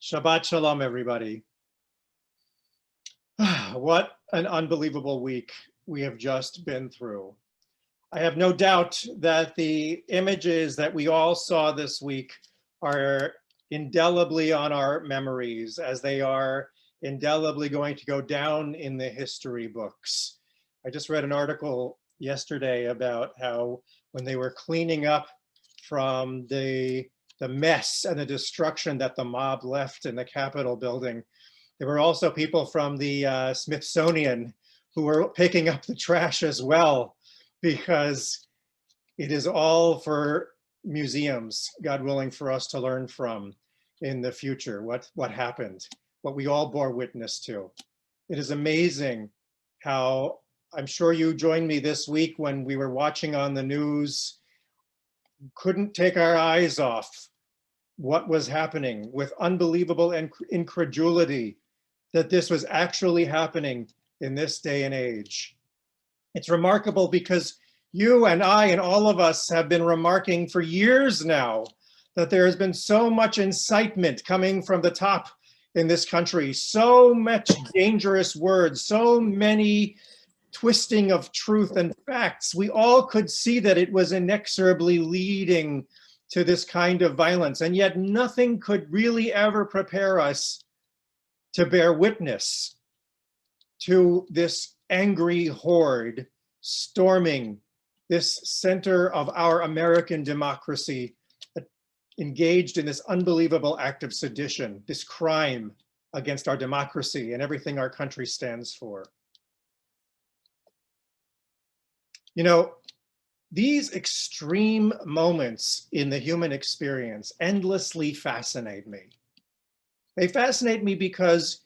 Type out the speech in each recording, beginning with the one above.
Shabbat Shalom, everybody. What an unbelievable week we have just been through. I have no doubt that the images that we all saw this week are indelibly on our memories, as they are indelibly going to go down in the history books. I just read an article yesterday about how when they were cleaning up from the mess and the destruction that the mob left in the Capitol building, there were also people from the Smithsonian who were picking up the trash as well, because it is all for museums, God willing, for us to learn from in the future, what happened, what we all bore witness to. It is amazing how, I'm sure you joined me this week when we were watching on the news, couldn't take our eyes off what was happening, with unbelievable incredulity that this was actually happening in this day and age. It's remarkable because you and I and all of us have been remarking for years now that there has been so much incitement coming from the top in this country, so much dangerous words, so many twisting of truth and facts. We all could see that it was inexorably leading to this kind of violence, and yet nothing could really ever prepare us to bear witness to this angry horde storming this center of our American democracy, engaged in this unbelievable act of sedition, this crime against our democracy and everything our country stands for. You know, these extreme moments in the human experience endlessly fascinate me. They fascinate me because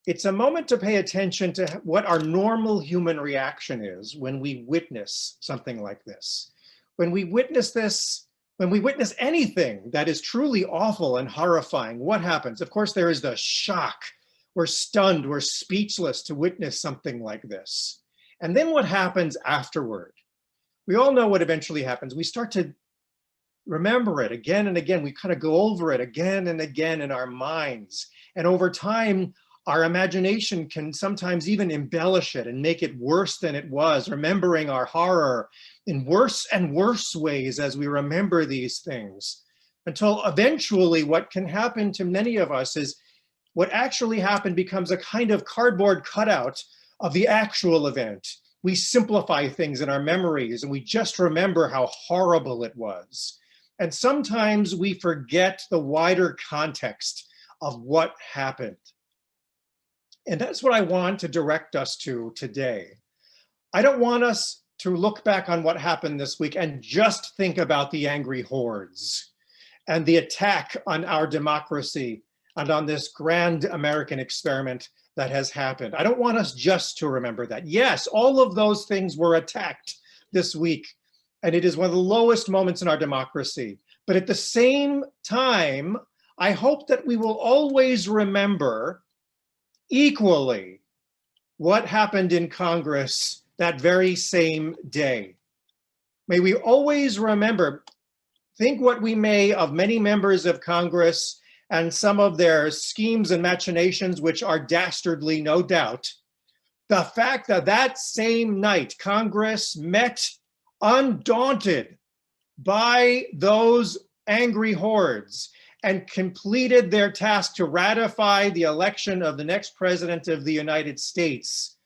it's a moment to pay attention to what our normal human reaction is when we witness something like this. When we witness this, when we witness anything that is truly awful and horrifying, what happens? Of course, there is the shock. We're stunned, we're speechless to witness something like this. And then what happens afterward? We all know what eventually happens. We start to remember it again and again. We kind of go over it again and again in our minds. And over time, our imagination can sometimes even embellish it and make it worse than it was, remembering our horror in worse and worse ways as we remember these things, until eventually what can happen to many of us is what actually happened becomes a kind of cardboard cutout of the actual event. We simplify things in our memories and we just remember how horrible it was. And sometimes we forget the wider context of what happened. And that's what I want to direct us to today. I don't want us to look back on what happened this week and just think about the angry hordes and the attack on our democracy and on this grand American experiment that has happened. I don't want us just to remember that. Yes, all of those things were attacked this week, and it is one of the lowest moments in our democracy. But at the same time, I hope that we will always remember equally what happened in Congress that very same day. May we always remember, think what we may of many members of Congress and some of their schemes and machinations, which are dastardly, no doubt. The fact that that same night, Congress met undaunted by those angry hordes and completed their task to ratify the election of the next president of the United States.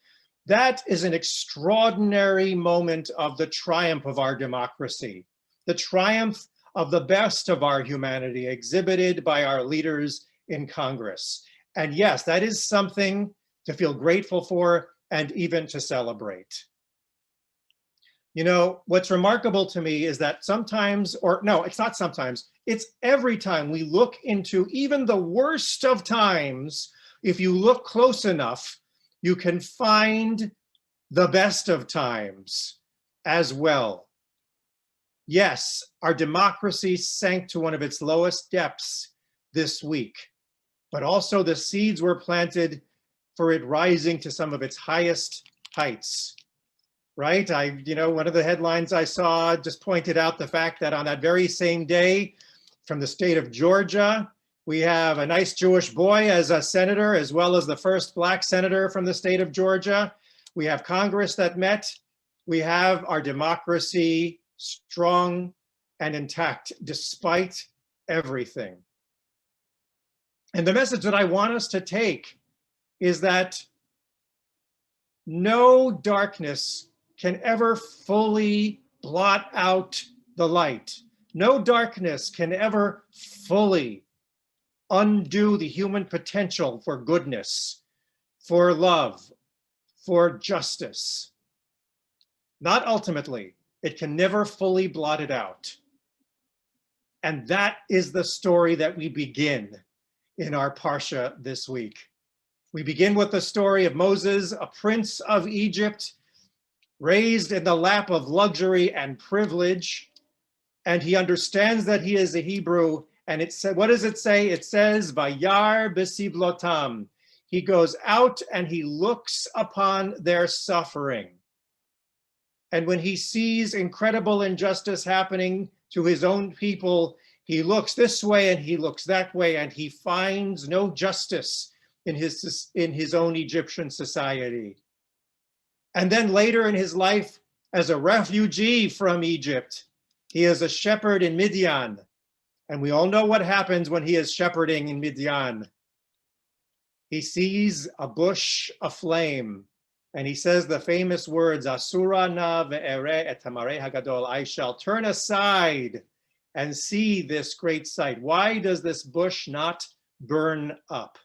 That is an extraordinary moment of the triumph of our democracy, the triumph of the best of our humanity exhibited by our leaders in Congress. And yes, that is something to feel grateful for and even to celebrate. You know, what's remarkable to me is that sometimes, or no, it's not sometimes, it's every time we look into even the worst of times, if you look close enough, you can find the best of times as well. Yes, our democracy sank to one of its lowest depths this week, but also the seeds were planted for it rising to some of its highest heights, right? One of the headlines I saw just pointed out the fact that on that very same day, from the state of Georgia, We have a nice Jewish boy as a senator, as well as the first Black senator from the state of Georgia. We have Congress that met. We have our democracy strong and intact despite everything. And the message that I want us to take is that no darkness can ever fully blot out the light. No darkness can ever fully undo the human potential for goodness, for love, for justice. Not ultimately. It can never fully blot it out. And that is the story that we begin in our Parsha this week. We begin with the story of Moses, a prince of Egypt, raised in the lap of luxury and privilege, and he understands that he is a Hebrew. And it said, what does it say? It says, Vayar besiblotam. He goes out and he looks upon their suffering. And when he sees incredible injustice happening to his own people, he looks this way and he looks that way, and he finds no justice in his own Egyptian society. And then later in his life, as a refugee from Egypt, he is a shepherd in Midian. And we all know what happens when he is shepherding in Midian. He sees a bush aflame, and he says the famous words, Asura na ve'ere et hamareh hagadol, I shall turn aside and see this great sight. Why does this bush not burn up?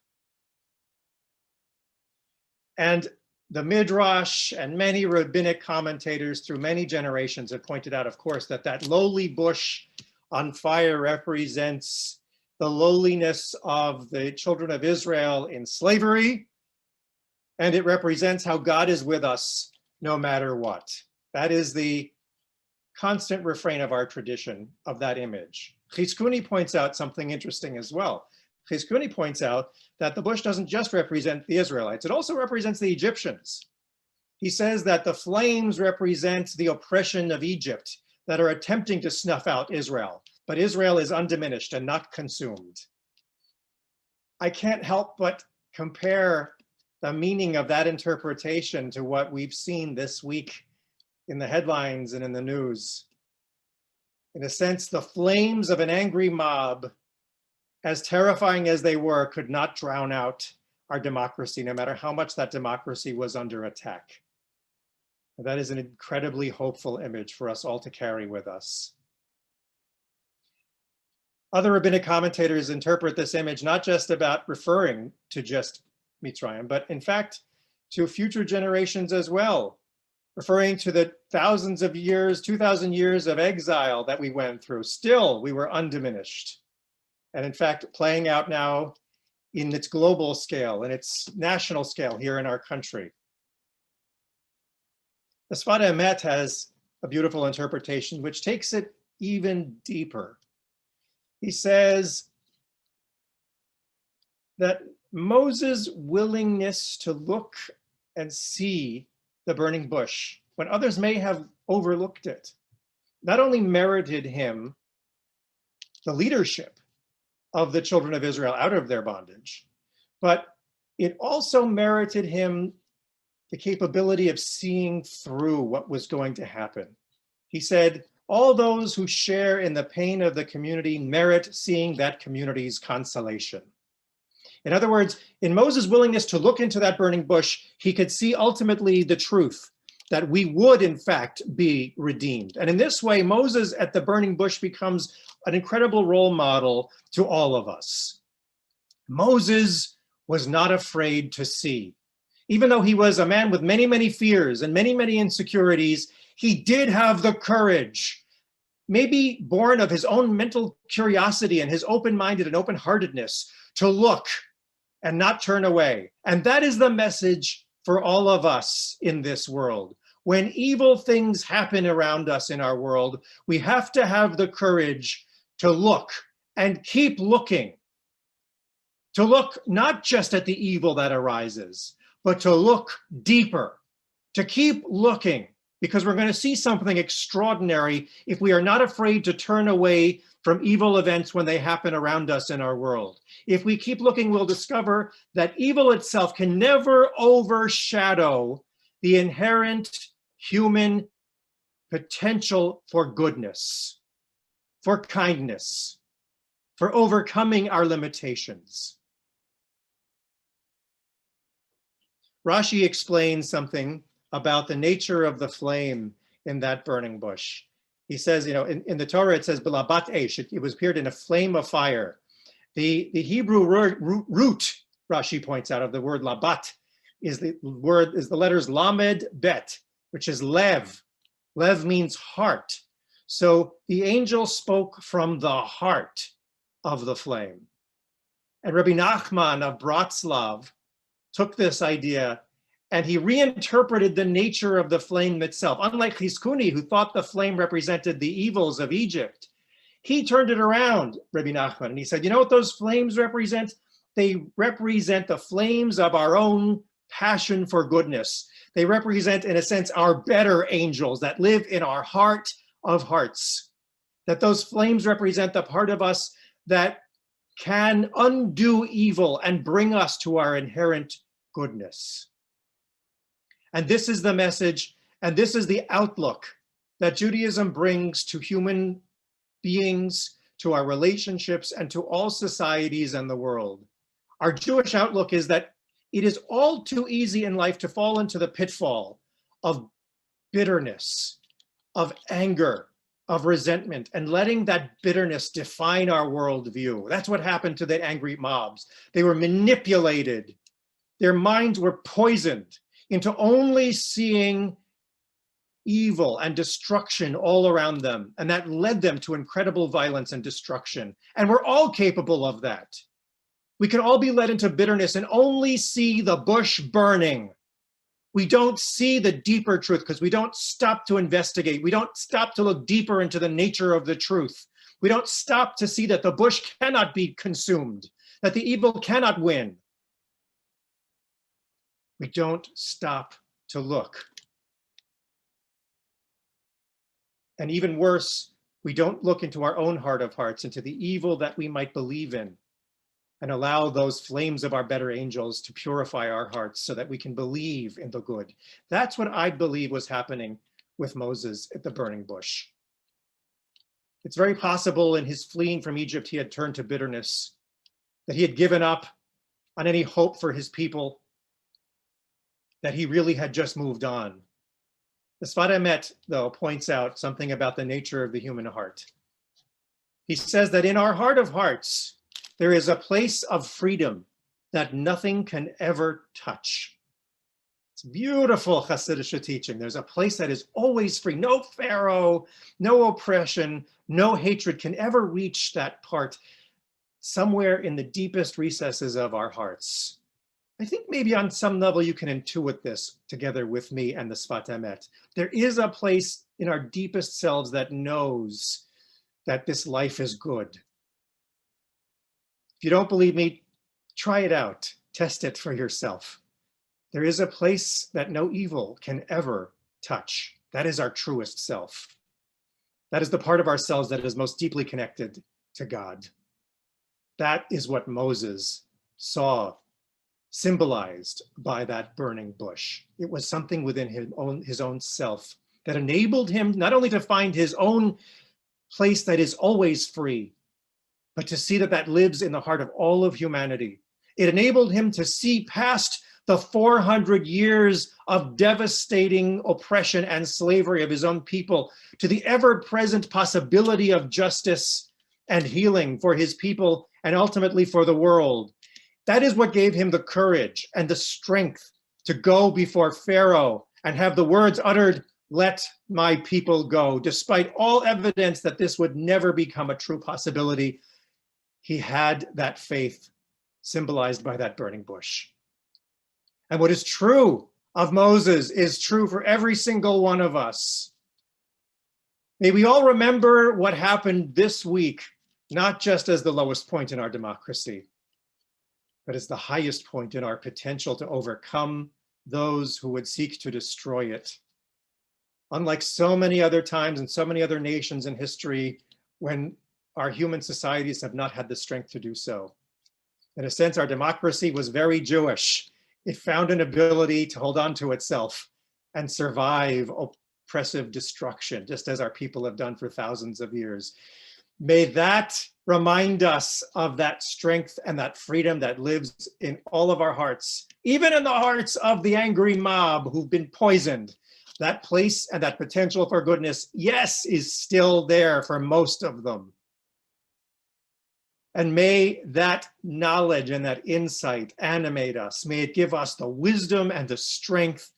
And the Midrash and many rabbinic commentators through many generations have pointed out, of course, that that lowly bush on fire represents the lowliness of the children of Israel in slavery, and it represents how God is with us no matter what. That is the constant refrain of our tradition of that image. Chizkuni points out something interesting as well. Chizkuni points out that the bush doesn't just represent the Israelites, it also represents the Egyptians. He says that the flames represent the oppression of Egypt that are attempting to snuff out Israel, but Israel is undiminished and not consumed. I can't help but compare the meaning of that interpretation to what we've seen this week in the headlines and in the news. In a sense, the flames of an angry mob, as terrifying as they were, could not drown out our democracy, no matter how much that democracy was under attack. And that is an incredibly hopeful image for us all to carry with us. Other rabbinic commentators interpret this image not just about referring to just Mitzrayim, but in fact to future generations as well, referring to the thousands of years, 2,000 years of exile that we went through. Still, we were undiminished. And in fact, playing out now in its global scale and its national scale here in our country. The Sfat Emet has a beautiful interpretation which takes it even deeper. He says that Moses' willingness to look and see the burning bush when others may have overlooked it, not only merited him the leadership of the children of Israel out of their bondage, but it also merited him the capability of seeing through what was going to happen. He said, all those who share in the pain of the community merit seeing that community's consolation. In other words, in Moses' willingness to look into that burning bush, he could see ultimately the truth that we would in fact be redeemed. And in this way, Moses at the burning bush becomes an incredible role model to all of us. Moses was not afraid to see. Even though he was a man with many, many fears and many, many insecurities, he did have the courage, maybe born of his own mental curiosity and his open-minded and open-heartedness, to look and not turn away. And that is the message for all of us in this world. When evil things happen around us in our world, we have to have the courage to look and keep looking. To look not just at the evil that arises, but to look deeper, to keep looking, because we're going to see something extraordinary if we are not afraid to turn away from evil events when they happen around us in our world. If we keep looking, we'll discover that evil itself can never overshadow the inherent human potential for goodness, for kindness, for overcoming our limitations. Rashi explains something about the nature of the flame in that burning bush. He says, in the Torah, it says, "Belabat esh," it was appeared in a flame of fire. The Hebrew root, Rashi points out, of the word labat is the letters lamed bet, which is lev. Lev means heart. So the angel spoke from the heart of the flame. And Rabbi Nachman of Bratslav took this idea and he reinterpreted the nature of the flame itself. Unlike Chizkuni, who thought the flame represented the evils of Egypt, he turned it around, Rabbi Nachman, and he said, you know what those flames represent? They represent the flames of our own passion for goodness. They represent, in a sense, our better angels that live in our heart of hearts. That those flames represent the part of us that can undo evil and bring us to our inherent goodness. And this is the message, and this is the outlook that Judaism brings to human beings, to our relationships, and to all societies and the world. Our Jewish outlook is that it is all too easy in life to fall into the pitfall of bitterness, of anger, of resentment, and letting that bitterness define our worldview. That's what happened to the angry mobs. They were manipulated. Their minds were poisoned into only seeing evil and destruction all around them. And that led them to incredible violence and destruction. And we're all capable of that. We can all be led into bitterness and only see the bush burning. We don't see the deeper truth because we don't stop to investigate. We don't stop to look deeper into the nature of the truth. We don't stop to see that the bush cannot be consumed, that the evil cannot win. We don't stop to look. And even worse, we don't look into our own heart of hearts, into the evil that we might believe in, and allow those flames of our better angels to purify our hearts so that we can believe in the good. That's what I believe was happening with Moses at the burning bush. It's very possible in his fleeing from Egypt, he had turned to bitterness, that he had given up on any hope for his people, that he really had just moved on. The Sfat Emet, though, points out something about the nature of the human heart. He says that in our heart of hearts, there is a place of freedom that nothing can ever touch. It's beautiful Hasidic teaching. There's a place that is always free. No pharaoh, no oppression, no hatred can ever reach that part somewhere in the deepest recesses of our hearts. I think maybe on some level you can intuit this together with me and the Sfat Emet. There is a place in our deepest selves that knows that this life is good. If you don't believe me, try it out. Test it for yourself. There is a place that no evil can ever touch. That is our truest self. That is the part of ourselves that is most deeply connected to God. That is what Moses saw, symbolized by that burning bush. It was something within his own self that enabled him not only to find his own place that is always free, but to see that that lives in the heart of all of humanity. It enabled him to see past the 400 years of devastating oppression and slavery of his own people to the ever-present possibility of justice and healing for his people and ultimately for the world. That is what gave him the courage and the strength to go before Pharaoh and have the words uttered, "Let my people go." Despite all evidence that this would never become a true possibility, he had that faith symbolized by that burning bush. And what is true of Moses is true for every single one of us. May we all remember what happened this week, not just as the lowest point in our democracy, but as the highest point in our potential to overcome those who would seek to destroy it. unlike so many other times and so many other nations in history when our human societies have not had the strength to do so. In a sense, our democracy was very Jewish. It found an ability to hold on to itself and survive oppressive destruction, just as our people have done for thousands of years. May that remind us of that strength and that freedom that lives in all of our hearts, even in the hearts of the angry mob who've been poisoned. That place and that potential for goodness, yes, is still there for most of them. And may that knowledge and that insight animate us. May it give us the wisdom and the strength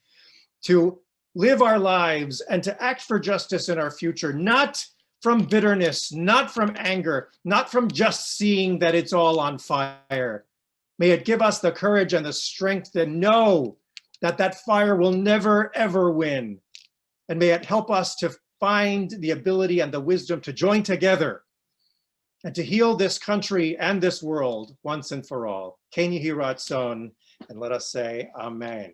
to live our lives and to act for justice in our future, not from bitterness, not from anger, not from just seeing that it's all on fire. May it give us the courage and the strength to know that that fire will never, ever win. And may it help us to find the ability and the wisdom to join together and to heal this country and this world once and for all. Ken Yehi Ratzon, and let us say amen.